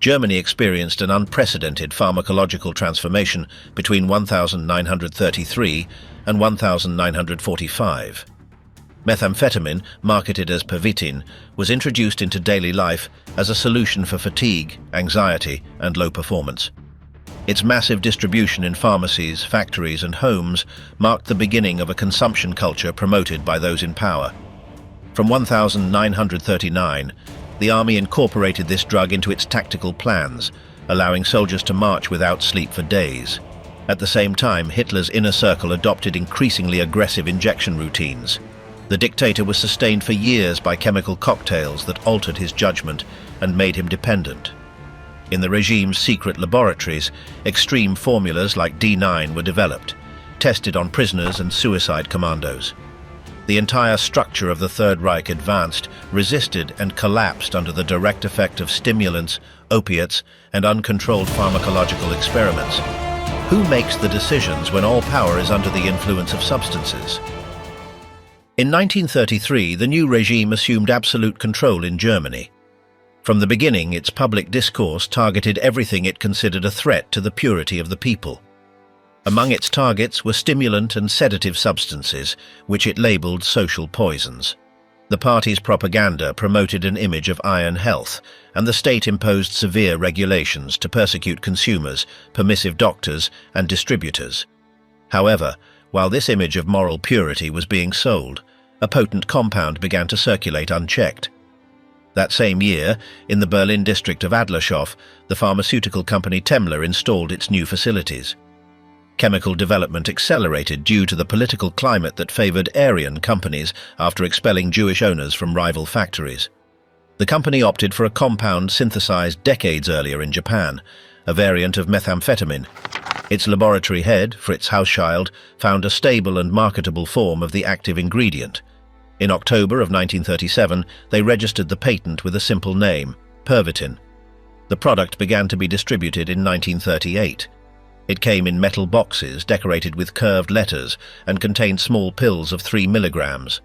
Germany experienced an unprecedented pharmacological transformation between 1933 and 1945. Methamphetamine, marketed as Pervitin, was introduced into daily life as a solution for fatigue, anxiety, and low performance. Its massive distribution in pharmacies, factories, and homes marked the beginning of a consumption culture promoted by those in power. From 1939, the army incorporated this drug into its tactical plans, allowing soldiers to march without sleep for days. At the same time, Hitler's inner circle adopted increasingly aggressive injection routines. The dictator was sustained for years by chemical cocktails that altered his judgment and made him dependent. In the regime's secret laboratories, extreme formulas like D9 were developed, tested on prisoners and suicide commandos. The entire structure of the Third Reich advanced, resisted, and collapsed under the direct effect of stimulants, opiates, and uncontrolled pharmacological experiments. Who makes the decisions when all power is under the influence of substances? In 1933, the new regime assumed absolute control in Germany. From the beginning, its public discourse targeted everything it considered a threat to the purity of the people. Among its targets were stimulant and sedative substances, which it labeled social poisons. The party's propaganda promoted an image of iron health, and the state imposed severe regulations to persecute consumers, permissive doctors, and distributors. However, while this image of moral purity was being sold, a potent compound began to circulate unchecked. That same year, in the Berlin district of Adlershof, the pharmaceutical company Temmler installed its new facilities. Chemical development accelerated due to the political climate that favored Aryan companies after expelling Jewish owners from rival factories. The company opted for a compound synthesized decades earlier in Japan, a variant of methamphetamine. Its laboratory head, Fritz Hauschild, found a stable and marketable form of the active ingredient. In October of 1937, they registered the patent with a simple name, Pervitin. The product began to be distributed in 1938. It came in metal boxes decorated with curved letters and contained small pills of 3 milligrams.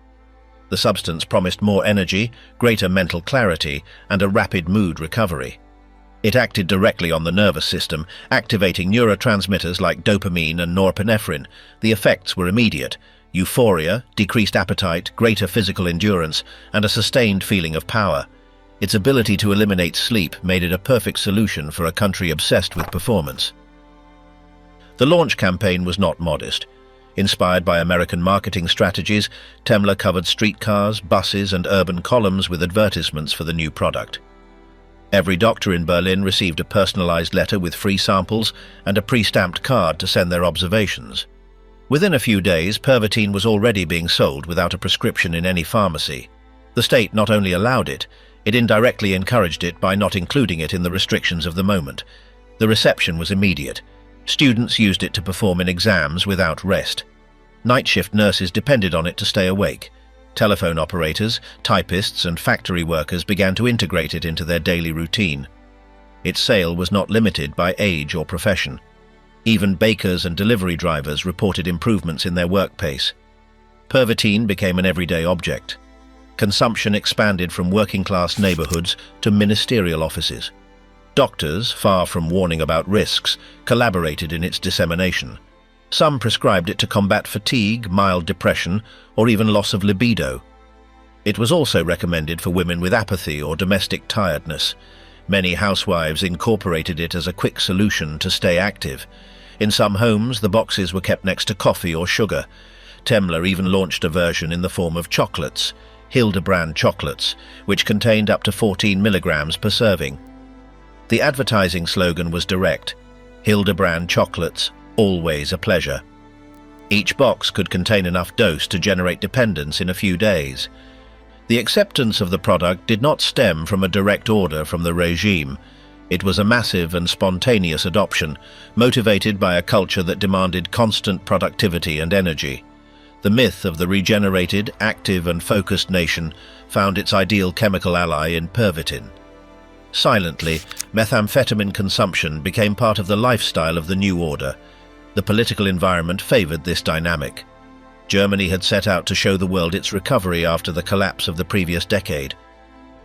The substance promised more energy, greater mental clarity, and a rapid mood recovery. It acted directly on the nervous system, activating neurotransmitters like dopamine and norepinephrine. The effects were immediate: euphoria, decreased appetite, greater physical endurance, and a sustained feeling of power. Its ability to eliminate sleep made it a perfect solution for a country obsessed with performance. The launch campaign was not modest. Inspired by American marketing strategies, Temmler covered streetcars, buses, and urban columns with advertisements for the new product. Every doctor in Berlin received a personalized letter with free samples and a pre-stamped card to send their observations. Within a few days, Pervitin was already being sold without a prescription in any pharmacy. The state not only allowed it, it indirectly encouraged it by not including it in the restrictions of the moment. The reception was immediate. Students used it to perform in exams without rest. Night shift nurses depended on it to stay awake. Telephone operators, typists, and factory workers began to integrate it into their daily routine. Its sale was not limited by age or profession. Even bakers and delivery drivers reported improvements in their work pace. Pervitin became an everyday object. Consumption expanded from working-class neighborhoods to ministerial offices. Doctors, far from warning about risks, collaborated in its dissemination. Some prescribed it to combat fatigue, mild depression, or even loss of libido. It was also recommended for women with apathy or domestic tiredness. Many housewives incorporated it as a quick solution to stay active. In some homes, the boxes were kept next to coffee or sugar. Temmler even launched a version in the form of chocolates, Hildebrand chocolates, which contained up to 14 milligrams per serving. The advertising slogan was direct: Hildebrand chocolates, always a pleasure. Each box could contain enough dose to generate dependence in a few days. The acceptance of the product did not stem from a direct order from the regime. It was a massive and spontaneous adoption, motivated by a culture that demanded constant productivity and energy. The myth of the regenerated, active, and focused nation found its ideal chemical ally in Pervitin. Silently, methamphetamine consumption became part of the lifestyle of the new order. The political environment favored this dynamic. Germany had set out to show the world its recovery after the collapse of the previous decade.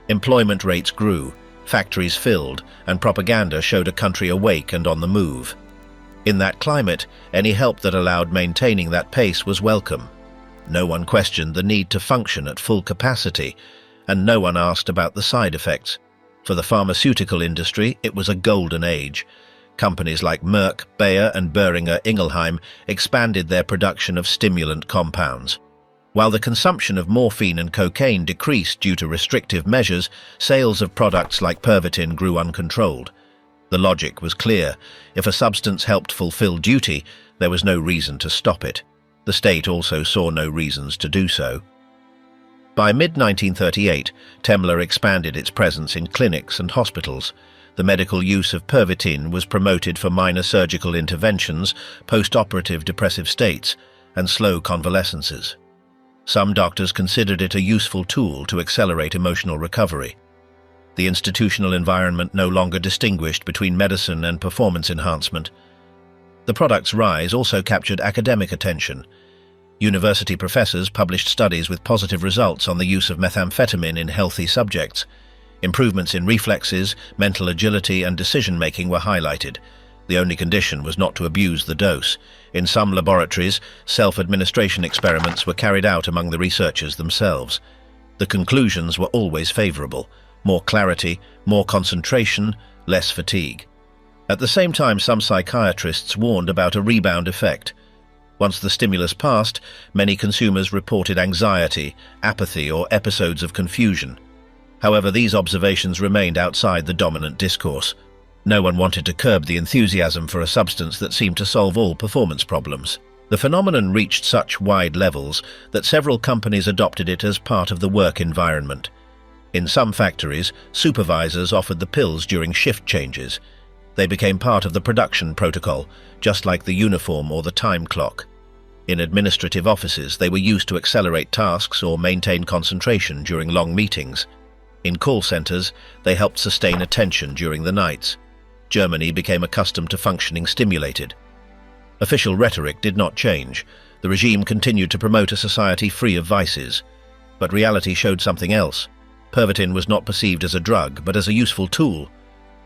Employment rates grew, Factories filled, and propaganda showed a country awake and on the move. In that climate, any help that allowed maintaining that pace was welcome. No one questioned the need to function at full capacity, and no one asked about the side effects. For the pharmaceutical industry, it was a golden age. Companies like Merck, Bayer and Boehringer Ingelheim expanded their production of stimulant compounds. While the consumption of morphine and cocaine decreased due to restrictive measures, sales of products like Pervitin grew uncontrolled. The logic was clear. If a substance helped fulfill duty, there was no reason to stop it. The state also saw no reasons to do so. By mid-1938, Temler expanded its presence in clinics and hospitals. The medical use of Pervitin was promoted for minor surgical interventions, post-operative depressive states, and slow convalescences. Some doctors considered it a useful tool to accelerate emotional recovery. The institutional environment no longer distinguished between medicine and performance enhancement. The product's rise also captured academic attention. University professors published studies with positive results on the use of methamphetamine in healthy subjects. Improvements in reflexes, mental agility, and decision-making were highlighted. The only condition was not to abuse the dose. In some laboratories, self-administration experiments were carried out among the researchers themselves. The conclusions were always favorable: more clarity, more concentration, less fatigue. At the same time, some psychiatrists warned about a rebound effect. Once the stimulus passed, many consumers reported anxiety, apathy, or episodes of confusion. However, these observations remained outside the dominant discourse. No one wanted to curb the enthusiasm for a substance that seemed to solve all performance problems. The phenomenon reached such wide levels that several companies adopted it as part of the work environment. In some factories, supervisors offered the pills during shift changes. They became part of the production protocol, just like the uniform or the time clock. In administrative offices, they were used to accelerate tasks or maintain concentration during long meetings. In call centers, they helped sustain attention during the nights. Germany became accustomed to functioning stimulated. Official rhetoric did not change. The regime continued to promote a society free of vices. But reality showed something else. Pervitin was not perceived as a drug, but as a useful tool.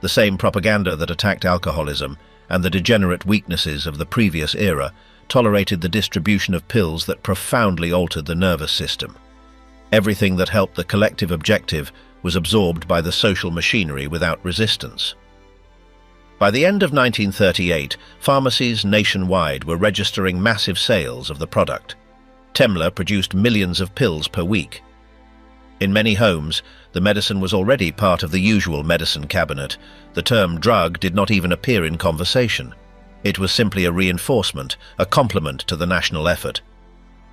The same propaganda that attacked alcoholism and the degenerate weaknesses of the previous era tolerated the distribution of pills that profoundly altered the nervous system. Everything that helped the collective objective was absorbed by the social machinery without resistance. By the end of 1938, pharmacies nationwide were registering massive sales of the product. Temler produced millions of pills per week. In many homes, the medicine was already part of the usual medicine cabinet. The term drug did not even appear in conversation. It was simply a reinforcement, a complement to the national effort.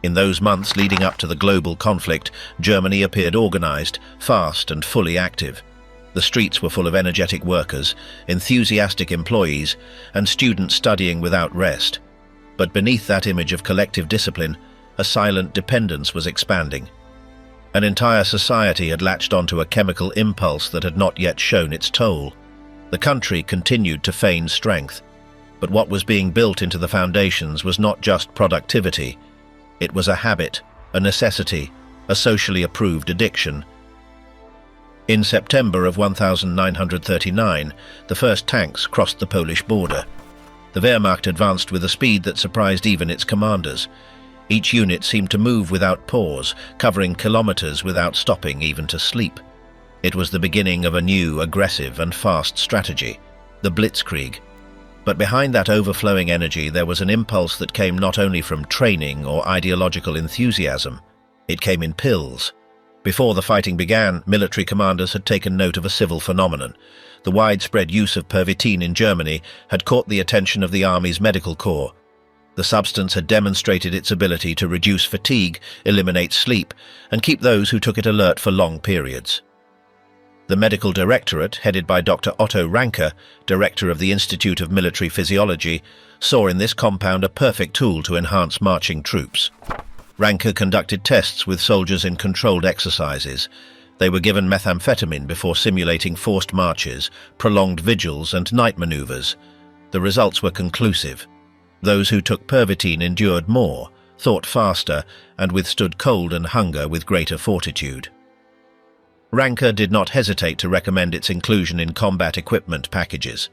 In those months leading up to the global conflict, Germany appeared organized, fast, and fully active. The streets were full of energetic workers, enthusiastic employees, and students studying without rest. But beneath that image of collective discipline, a silent dependence was expanding. An entire society had latched onto a chemical impulse that had not yet shown its toll. The country continued to feign strength, but what was being built into the foundations was not just productivity. It was a habit, a necessity, a socially approved addiction. In September of 1939, the first tanks crossed the Polish border. The Wehrmacht advanced with a speed that surprised even its commanders. Each unit seemed to move without pause, covering kilometers without stopping even to sleep. It was the beginning of a new, aggressive and fast strategy, the Blitzkrieg. But behind that overflowing energy there was an impulse that came not only from training or ideological enthusiasm. It came in pills. Before the fighting began, military commanders had taken note of a civil phenomenon. The widespread use of Pervitin in Germany had caught the attention of the Army's medical corps. The substance had demonstrated its ability to reduce fatigue, eliminate sleep, and keep those who took it alert for long periods. The Medical Directorate, headed by Dr. Otto Ranke, director of the Institute of Military Physiology, saw in this compound a perfect tool to enhance marching troops. Ranke conducted tests with soldiers in controlled exercises. They were given methamphetamine before simulating forced marches, prolonged vigils, and night maneuvers. The results were conclusive. Those who took Pervitin endured more, thought faster, and withstood cold and hunger with greater fortitude. Ranker did not hesitate to recommend its inclusion in combat equipment packages.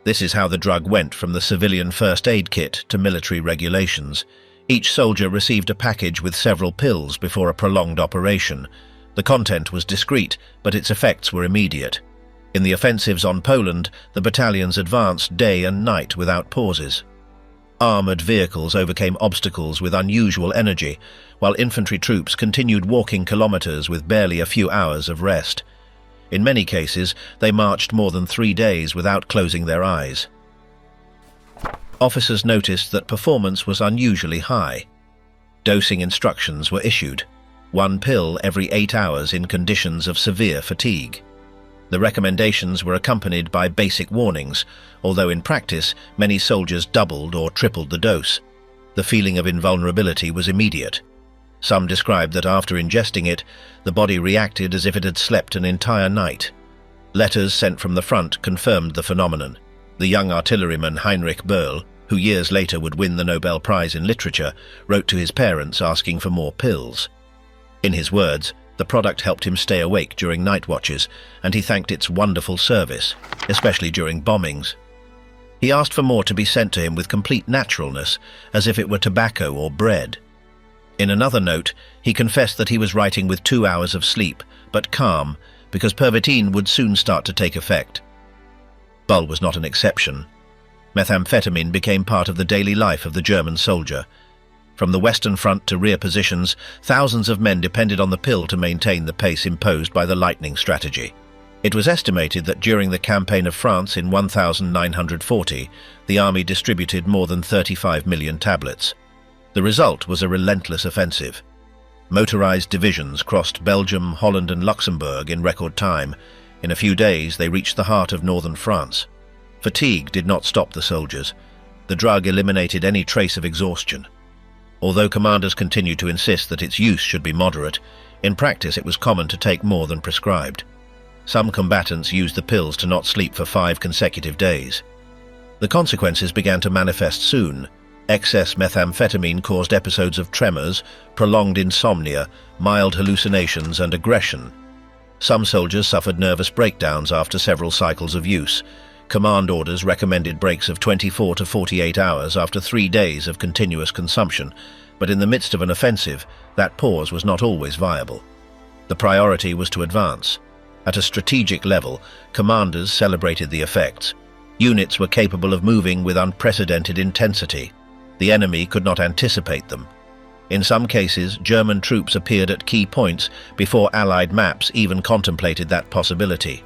This is how the drug went from the civilian first aid kit to military regulations. Each soldier received a package with several pills before a prolonged operation. The content was discreet, but its effects were immediate. In the offensives on Poland, the battalions advanced day and night without pauses. Armored vehicles overcame obstacles with unusual energy, while infantry troops continued walking kilometers with barely a few hours of rest. In many cases, they marched more than 3 days without closing their eyes. Officers noticed that performance was unusually high. Dosing instructions were issued, 1 pill every 8 hours in conditions of severe fatigue. The recommendations were accompanied by basic warnings, although in practice many soldiers doubled or tripled the dose. The feeling of invulnerability was immediate. Some described that after ingesting it, the body reacted as if it had slept an entire night. Letters sent from the front confirmed the phenomenon. The young artilleryman Heinrich Böll, who years later would win the Nobel Prize in Literature, wrote to his parents asking for more pills. In his words, the product helped him stay awake during night watches, and he thanked its wonderful service, especially during bombings. He asked for more to be sent to him with complete naturalness, as if it were tobacco or bread. In another note, he confessed that he was writing with 2 hours of sleep, but calm, because Pervitin would soon start to take effect. Böll was not an exception. Methamphetamine became part of the daily life of the German soldier. From the Western Front to rear positions, thousands of men depended on the pill to maintain the pace imposed by the lightning strategy. It was estimated that during the campaign of France in 1940, the army distributed more than 35 million tablets. The result was a relentless offensive. Motorized divisions crossed Belgium, Holland and Luxembourg in record time. In a few days, they reached the heart of northern France. Fatigue did not stop the soldiers. The drug eliminated any trace of exhaustion. Although commanders continued to insist that its use should be moderate, in practice it was common to take more than prescribed. Some combatants used the pills to not sleep for 5 consecutive days. The consequences began to manifest soon. Excess methamphetamine caused episodes of tremors, prolonged insomnia, mild hallucinations and aggression. Some soldiers suffered nervous breakdowns after several cycles of use. Command orders recommended breaks of 24 to 48 hours after 3 days of continuous consumption, but in the midst of an offensive, that pause was not always viable. The priority was to advance. At a strategic level, commanders celebrated the effects. Units were capable of moving with unprecedented intensity. The enemy could not anticipate them. In some cases, German troops appeared at key points before Allied maps even contemplated that possibility.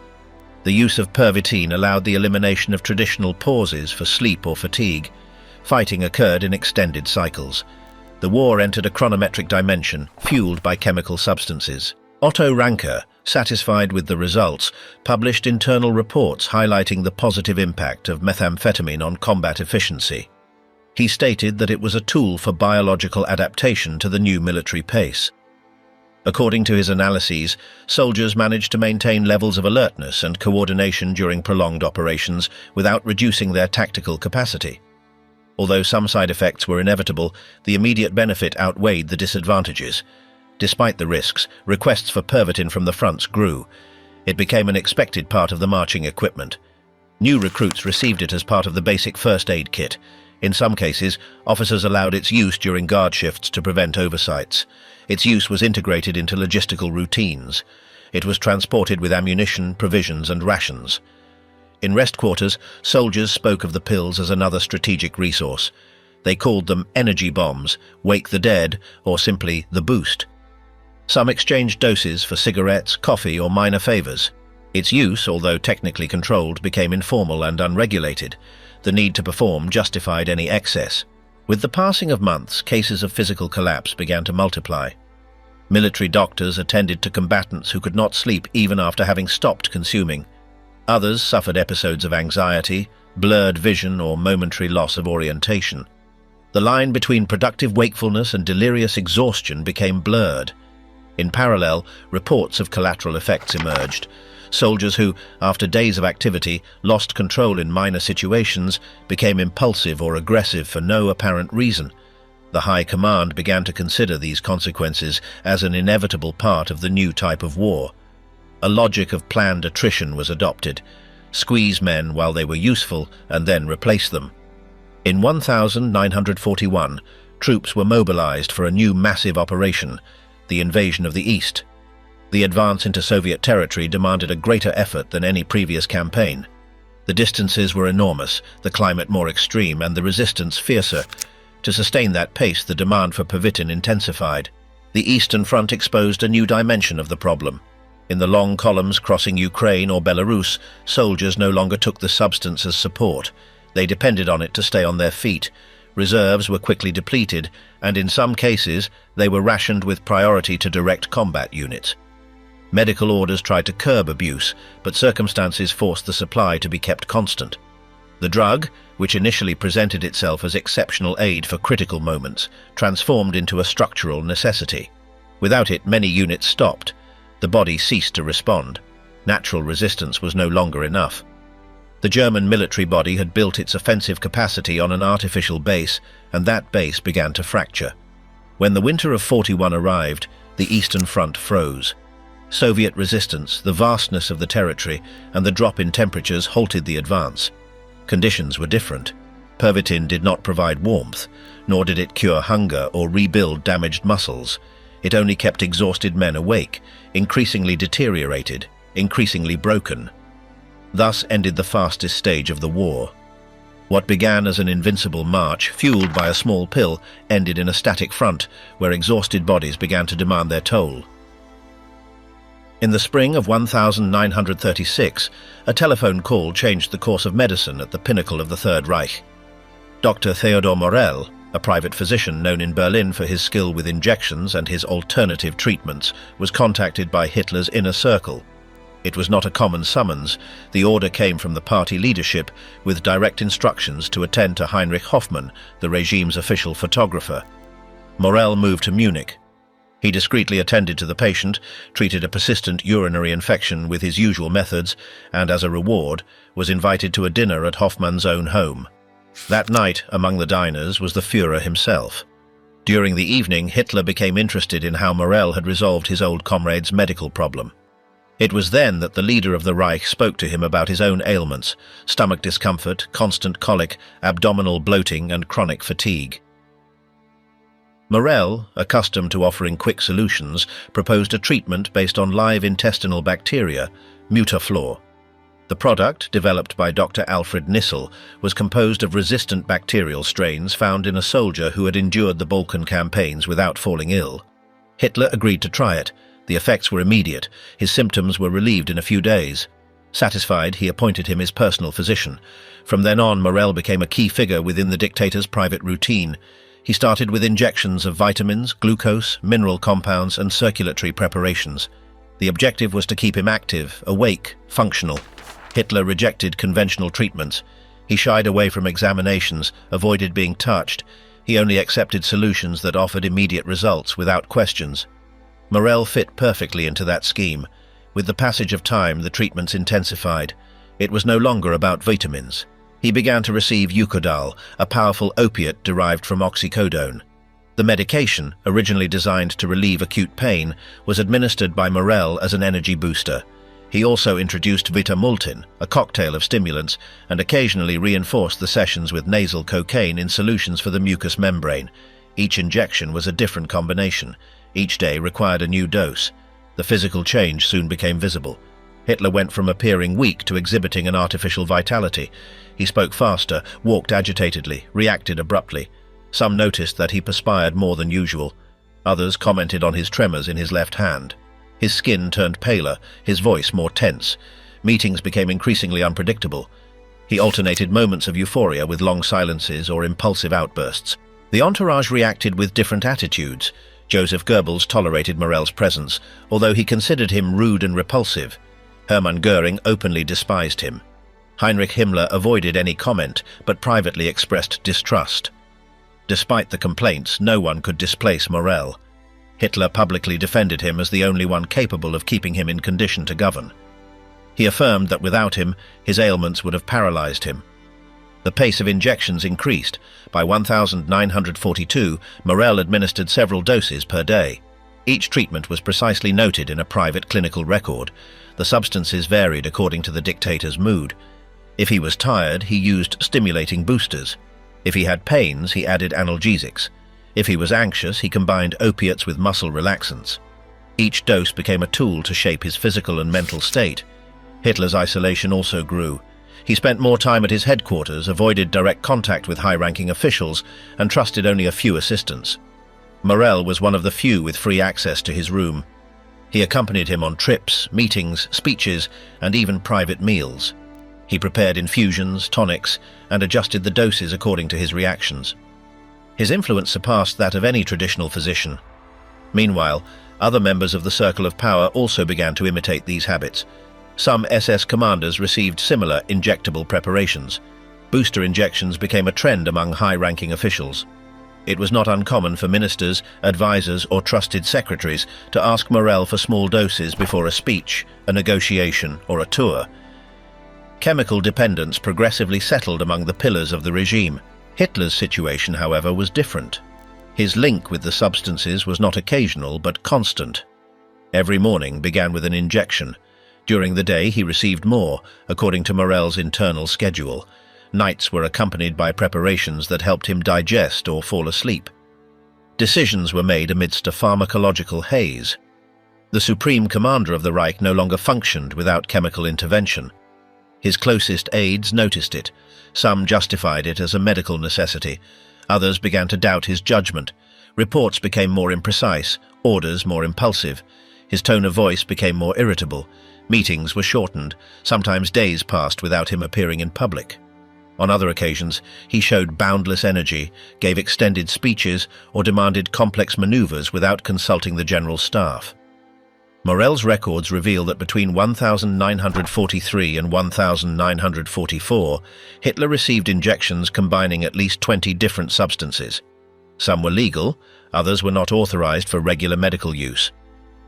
The use of Pervitin allowed the elimination of traditional pauses for sleep or fatigue. Fighting occurred in extended cycles. The war entered a chronometric dimension, fueled by chemical substances. Otto Ranker, satisfied with the results, published internal reports highlighting the positive impact of methamphetamine on combat efficiency. He stated that it was a tool for biological adaptation to the new military pace. According to his analyses, soldiers managed to maintain levels of alertness and coordination during prolonged operations without reducing their tactical capacity. Although some side effects were inevitable, the immediate benefit outweighed the disadvantages. Despite the risks, requests for Pervitin from the fronts grew. It became an expected part of the marching equipment. New recruits received it as part of the basic first aid kit. In some cases, officers allowed its use during guard shifts to prevent oversights. Its use was integrated into logistical routines. It was transported with ammunition, provisions and rations. In rest quarters, soldiers spoke of the pills as another strategic resource. They called them energy bombs, wake the dead, or simply the boost. Some exchanged doses for cigarettes, coffee or minor favors. Its use, although technically controlled, became informal and unregulated. The need to perform justified any excess. With the passing of months, cases of physical collapse began to multiply. Military doctors attended to combatants who could not sleep even after having stopped consuming. Others suffered episodes of anxiety, blurred vision or momentary loss of orientation. The line between productive wakefulness and delirious exhaustion became blurred. In parallel, reports of collateral effects emerged. Soldiers who, after days of activity, lost control in minor situations, became impulsive or aggressive for no apparent reason. The High Command began to consider these consequences as an inevitable part of the new type of war. A logic of planned attrition was adopted: squeeze men while they were useful and then replace them. In 1941, troops were mobilized for a new massive operation, the invasion of the East. The advance into Soviet territory demanded a greater effort than any previous campaign. The distances were enormous, the climate more extreme, and the resistance fiercer. To sustain that pace, the demand for Pervitin intensified. The Eastern Front exposed a new dimension of the problem. In the long columns crossing Ukraine or Belarus, soldiers no longer took the substance as support. They depended on it to stay on their feet. Reserves were quickly depleted, and in some cases, they were rationed with priority to direct combat units. Medical orders tried to curb abuse, but circumstances forced the supply to be kept constant. The drug, which initially presented itself as exceptional aid for critical moments, transformed into a structural necessity. Without it, many units stopped. The body ceased to respond. Natural resistance was no longer enough. The German military body had built its offensive capacity on an artificial base, and that base began to fracture. When the winter of 41 arrived, the Eastern Front froze. Soviet resistance, the vastness of the territory, and the drop in temperatures halted the advance. Conditions were different. Pervitin did not provide warmth, nor did it cure hunger or rebuild damaged muscles. It only kept exhausted men awake, increasingly deteriorated, increasingly broken. Thus ended the fastest stage of the war. What began as an invincible march, fueled by a small pill, ended in a static front, where exhausted bodies began to demand their toll. In the spring of 1936, a telephone call changed the course of medicine at the pinnacle of the Third Reich. Dr. Theodor Morell, a private physician known in Berlin for his skill with injections and his alternative treatments, was contacted by Hitler's inner circle. It was not a common summons. The order came from the party leadership with direct instructions to attend to Heinrich Hoffmann, the regime's official photographer. Morell moved to Munich. He discreetly attended to the patient, treated a persistent urinary infection with his usual methods, and as a reward, was invited to a dinner at Hoffmann's own home. That night, among the diners, was the Führer himself. During the evening, Hitler became interested in how Morell had resolved his old comrade's medical problem. It was then that the leader of the Reich spoke to him about his own ailments: stomach discomfort, constant colic, abdominal bloating, and chronic fatigue. Morell, accustomed to offering quick solutions, proposed a treatment based on live intestinal bacteria, Mutaflor. The product, developed by Dr. Alfred Nissel, was composed of resistant bacterial strains found in a soldier who had endured the Balkan campaigns without falling ill. Hitler agreed to try it. The effects were immediate. His symptoms were relieved in a few days. Satisfied, he appointed him his personal physician. From then on, Morell became a key figure within the dictator's private routine. He started with injections of vitamins, glucose, mineral compounds, and circulatory preparations. The objective was to keep him active, awake, functional. Hitler rejected conventional treatments. He shied away from examinations, avoided being touched. He only accepted solutions that offered immediate results without questions. Morell fit perfectly into that scheme. With the passage of time, the treatments intensified. It was no longer about vitamins. He began to receive Eucodal, a powerful opiate derived from oxycodone. The medication, originally designed to relieve acute pain, was administered by Morell as an energy booster. He also introduced Vitamultin, a cocktail of stimulants, and occasionally reinforced the sessions with nasal cocaine in solutions for the mucous membrane. Each injection was a different combination. Each day required a new dose. The physical change soon became visible. Hitler went from appearing weak to exhibiting an artificial vitality. He spoke faster, walked agitatedly, reacted abruptly. Some noticed that he perspired more than usual. Others commented on his tremors in his left hand. His skin turned paler, his voice more tense. Meetings became increasingly unpredictable. He alternated moments of euphoria with long silences or impulsive outbursts. The entourage reacted with different attitudes. Joseph Goebbels tolerated Morell's presence, although he considered him rude and repulsive. Hermann Goering openly despised him. Heinrich Himmler avoided any comment, but privately expressed distrust. Despite the complaints, no one could displace Morell. Hitler publicly defended him as the only one capable of keeping him in condition to govern. He affirmed that without him, his ailments would have paralyzed him. The pace of injections increased. By 1942, Morell administered several doses per day. Each treatment was precisely noted in a private clinical record. The substances varied according to the dictator's mood. If he was tired, he used stimulating boosters. If he had pains, he added analgesics. If he was anxious, he combined opiates with muscle relaxants. Each dose became a tool to shape his physical and mental state. Hitler's isolation also grew. He spent more time at his headquarters, avoided direct contact with high-ranking officials, and trusted only a few assistants. Morel was one of the few with free access to his room. He accompanied him on trips, meetings, speeches, and even private meals. He prepared infusions, tonics, and adjusted the doses according to his reactions. His influence surpassed that of any traditional physician. Meanwhile, other members of the circle of power also began to imitate these habits. Some SS commanders received similar injectable preparations. Booster injections became a trend among high-ranking officials. It was not uncommon for ministers, advisors, or trusted secretaries to ask Morel for small doses before a speech, a negotiation, or a tour. Chemical dependence progressively settled among the pillars of the regime. Hitler's situation, however, was different. His link with the substances was not occasional but constant. Every morning began with an injection. During the day he received more, according to Morel's internal schedule. Nights were accompanied by preparations that helped him digest or fall asleep. Decisions were made amidst a pharmacological haze. The supreme commander of the Reich no longer functioned without chemical intervention. His closest aides noticed it. Some justified it as a medical necessity. Others began to doubt his judgment. Reports became more imprecise, orders more impulsive. His tone of voice became more irritable. Meetings were shortened. Sometimes days passed without him appearing in public. On other occasions, he showed boundless energy, gave extended speeches, or demanded complex maneuvers without consulting the general staff. Morel's records reveal that between 1943 and 1944, Hitler received injections combining at least 20 different substances. Some were legal, others were not authorized for regular medical use.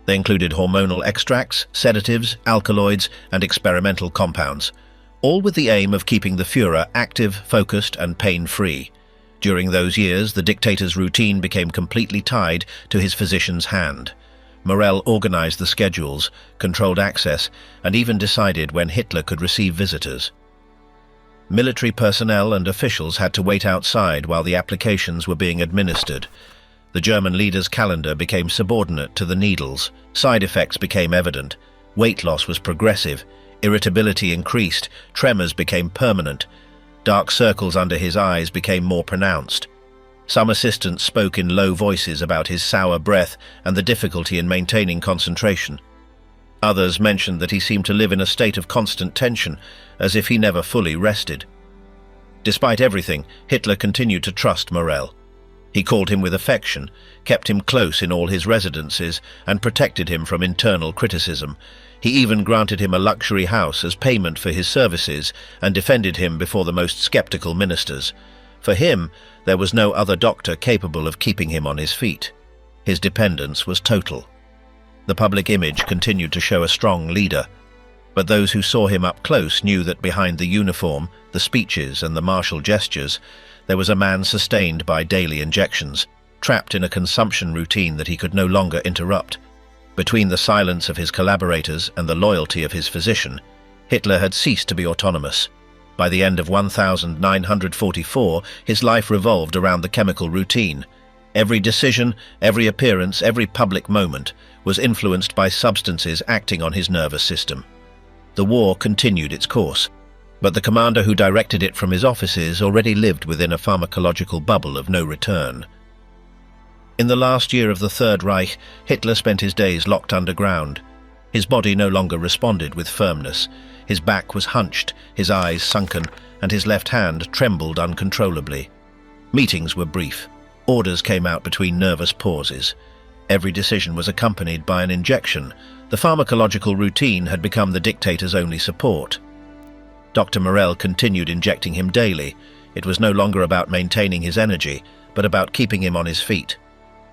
They included hormonal extracts, sedatives, alkaloids, and experimental compounds, all with the aim of keeping the Führer active, focused, and pain-free. During those years, the dictator's routine became completely tied to his physician's hand. Morel organized the schedules, controlled access, and even decided when Hitler could receive visitors. Military personnel and officials had to wait outside while the applications were being administered. The German leader's calendar became subordinate to the needle's. Side effects became evident. Weight loss was progressive. Irritability increased. Tremors became permanent. Dark circles under his eyes became more pronounced. Some assistants spoke in low voices about his sour breath and the difficulty in maintaining concentration. Others mentioned that he seemed to live in a state of constant tension, as if he never fully rested. Despite everything, Hitler continued to trust Morel. He called him with affection, kept him close in all his residences, and protected him from internal criticism. He even granted him a luxury house as payment for his services and defended him before the most skeptical ministers. For him, there was no other doctor capable of keeping him on his feet. His dependence was total. The public image continued to show a strong leader, but those who saw him up close knew that behind the uniform, the speeches, and the martial gestures, there was a man sustained by daily injections, trapped in a consumption routine that he could no longer interrupt. Between the silence of his collaborators and the loyalty of his physician, Hitler had ceased to be autonomous. By the end of 1944, his life revolved around the chemical routine. Every decision, every appearance, every public moment was influenced by substances acting on his nervous system. The war continued its course, but the commander who directed it from his offices already lived within a pharmacological bubble of no return. In the last year of the Third Reich, Hitler spent his days locked underground. His body no longer responded with firmness. His back was hunched, his eyes sunken, and his left hand trembled uncontrollably. Meetings were brief. Orders came out between nervous pauses. Every decision was accompanied by an injection. The pharmacological routine had become the dictator's only support. Dr. Morel continued injecting him daily. It was no longer about maintaining his energy, but about keeping him on his feet.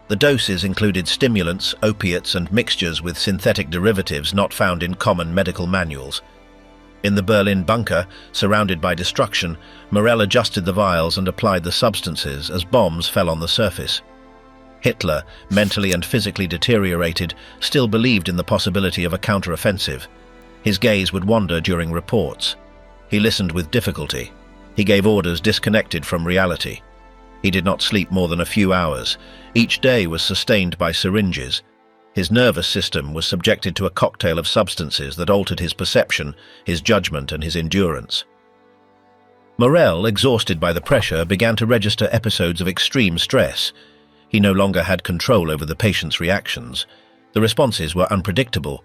The doses included stimulants, opiates, and mixtures with synthetic derivatives not found in common medical manuals. In the Berlin bunker, surrounded by destruction, Morel adjusted the vials and applied the substances as bombs fell on the surface. Hitler, mentally and physically deteriorated, still believed in the possibility of a counteroffensive. His gaze would wander during reports. He listened with difficulty. He gave orders disconnected from reality. He did not sleep more than a few hours. Each day was sustained by syringes. His nervous system was subjected to a cocktail of substances that altered his perception, his judgment, and his endurance. Morel, exhausted by the pressure, began to register episodes of extreme stress. He no longer had control over the patient's reactions. The responses were unpredictable.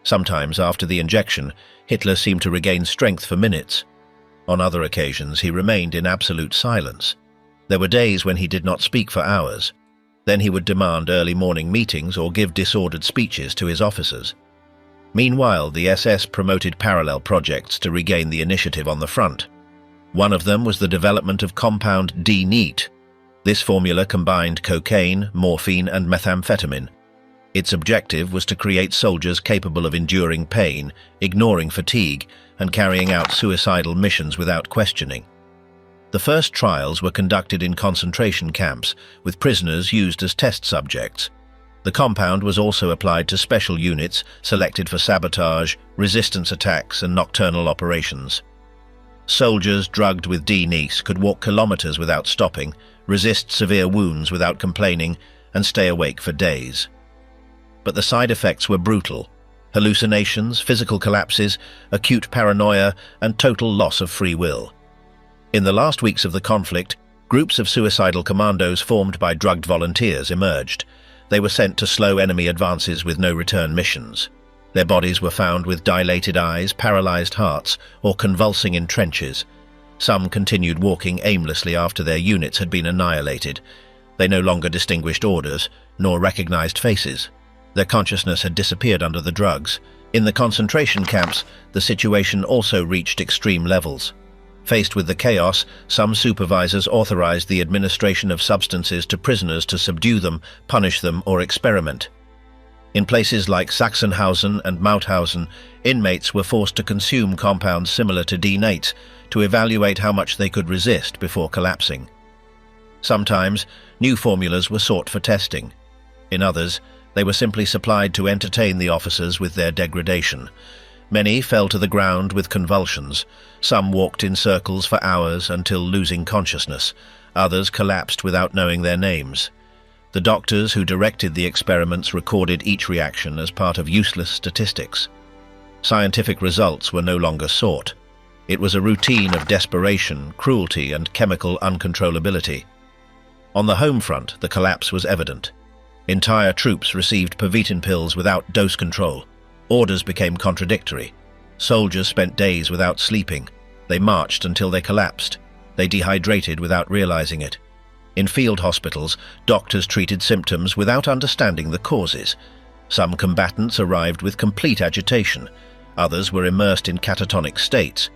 Sometimes, after the injection, Hitler seemed to regain strength for minutes. On other occasions, he remained in absolute silence. There were days when he did not speak for hours. Then he would demand early morning meetings or give disordered speeches to his officers. Meanwhile, the SS promoted parallel projects to regain the initiative on the front. One of them was the development of compound D-neat. This formula combined cocaine, morphine, and methamphetamine. Its objective was to create soldiers capable of enduring pain, ignoring fatigue, and carrying out suicidal missions without questioning. The first trials were conducted in concentration camps, with prisoners used as test subjects. The compound was also applied to special units selected for sabotage, resistance attacks, and nocturnal operations. Soldiers drugged with D-neat could walk kilometers without stopping, resist severe wounds without complaining, and stay awake for days. But the side effects were brutal: hallucinations, physical collapses, acute paranoia, and total loss of free will. In the last weeks of the conflict, groups of suicidal commandos formed by drugged volunteers emerged. They were sent to slow enemy advances with no return missions. Their bodies were found with dilated eyes, paralyzed hearts, or convulsing in trenches. Some continued walking aimlessly after their units had been annihilated. They no longer distinguished orders, nor recognized faces. Their consciousness had disappeared under the drugs. In the concentration camps, the situation also reached extreme levels. Faced with the chaos, some supervisors authorized the administration of substances to prisoners to subdue them, punish them, or experiment. In places like Sachsenhausen and Mauthausen, inmates were forced to consume compounds similar to D-neat to evaluate how much they could resist before collapsing. Sometimes, new formulas were sought for testing. In others, they were simply supplied to entertain the officers with their degradation. Many fell to the ground with convulsions. Some walked in circles for hours until losing consciousness. Others collapsed without knowing their names. The doctors who directed the experiments recorded each reaction as part of useless statistics. Scientific results were no longer sought. It was a routine of desperation, cruelty, and chemical uncontrollability. On the home front, the collapse was evident. Entire troops received Pervitin pills without dose control. Orders became contradictory. Soldiers spent days without sleeping. They marched until they collapsed. They dehydrated without realizing it. In field hospitals, doctors treated symptoms without understanding the causes. Some combatants arrived with complete agitation. Others were immersed in catatonic states.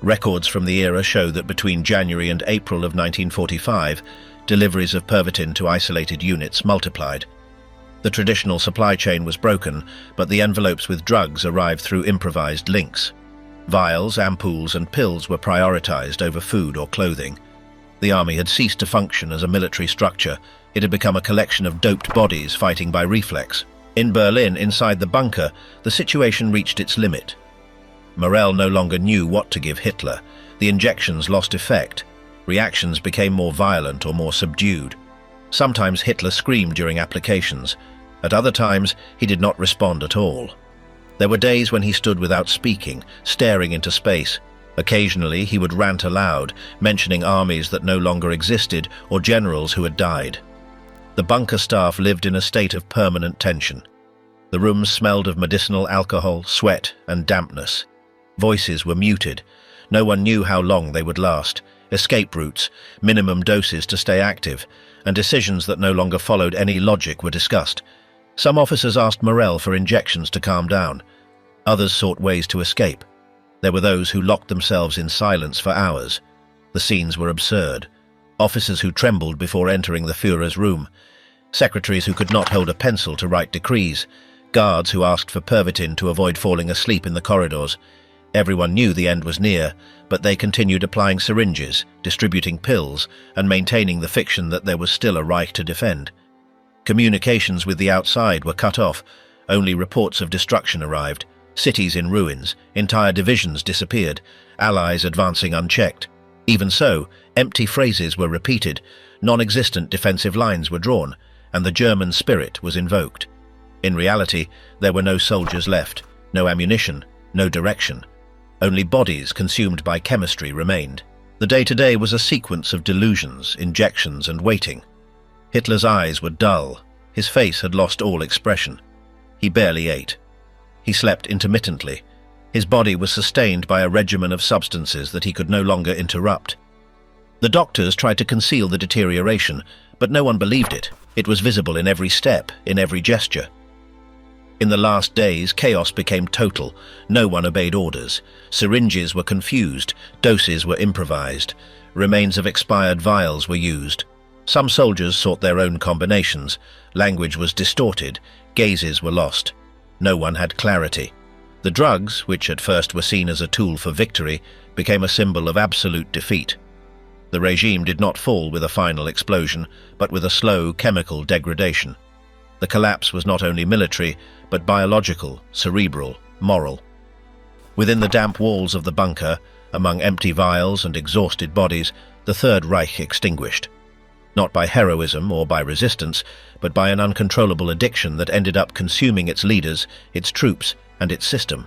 Records from the era show that between January and April of 1945, deliveries of Pervitin to isolated units multiplied. The traditional supply chain was broken, but the envelopes with drugs arrived through improvised links. Vials, ampoules, and pills were prioritized over food or clothing. The army had ceased to function as a military structure. It had become a collection of doped bodies fighting by reflex. In Berlin, inside the bunker, the situation reached its limit. Morel no longer knew what to give Hitler. The injections lost effect. Reactions became more violent or more subdued. Sometimes Hitler screamed during applications. At other times, he did not respond at all. There were days when he stood without speaking, staring into space. Occasionally, he would rant aloud, mentioning armies that no longer existed or generals who had died. The bunker staff lived in a state of permanent tension. The rooms smelled of medicinal alcohol, sweat, and dampness. Voices were muted. No one knew how long they would last. Escape routes, minimum doses to stay active, and decisions that no longer followed any logic were discussed. Some officers asked Morel for injections to calm down. Others sought ways to escape. There were those who locked themselves in silence for hours. The scenes were absurd. Officers who trembled before entering the Führer's room. Secretaries who could not hold a pencil to write decrees. Guards who asked for Pervitin to avoid falling asleep in the corridors. Everyone knew the end was near, but they continued applying syringes, distributing pills, and maintaining the fiction that there was still a Reich to defend. Communications with the outside were cut off. Only reports of destruction arrived. Cities in ruins, entire divisions disappeared, allies advancing unchecked. Even so, empty phrases were repeated, non-existent defensive lines were drawn, and the German spirit was invoked. In reality, there were no soldiers left, no ammunition, no direction. Only bodies consumed by chemistry remained. The day-to-day was a sequence of delusions, injections, and waiting. Hitler's eyes were dull. His face had lost all expression. He barely ate. He slept intermittently. His body was sustained by a regimen of substances that he could no longer interrupt. The doctors tried to conceal the deterioration, but no one believed it. It was visible in every step, in every gesture. In the last days, chaos became total. No one obeyed orders. Syringes were confused, doses were improvised, remains of expired vials were used. Some soldiers sought their own combinations, language was distorted, gazes were lost. No one had clarity. The drugs, which at first were seen as a tool for victory, became a symbol of absolute defeat. The regime did not fall with a final explosion, but with a slow chemical degradation. The collapse was not only military, but biological, cerebral, moral. Within the damp walls of the bunker, among empty vials and exhausted bodies, the Third Reich extinguished. Not by heroism or by resistance, but by an uncontrollable addiction that ended up consuming its leaders, its troops, and its system.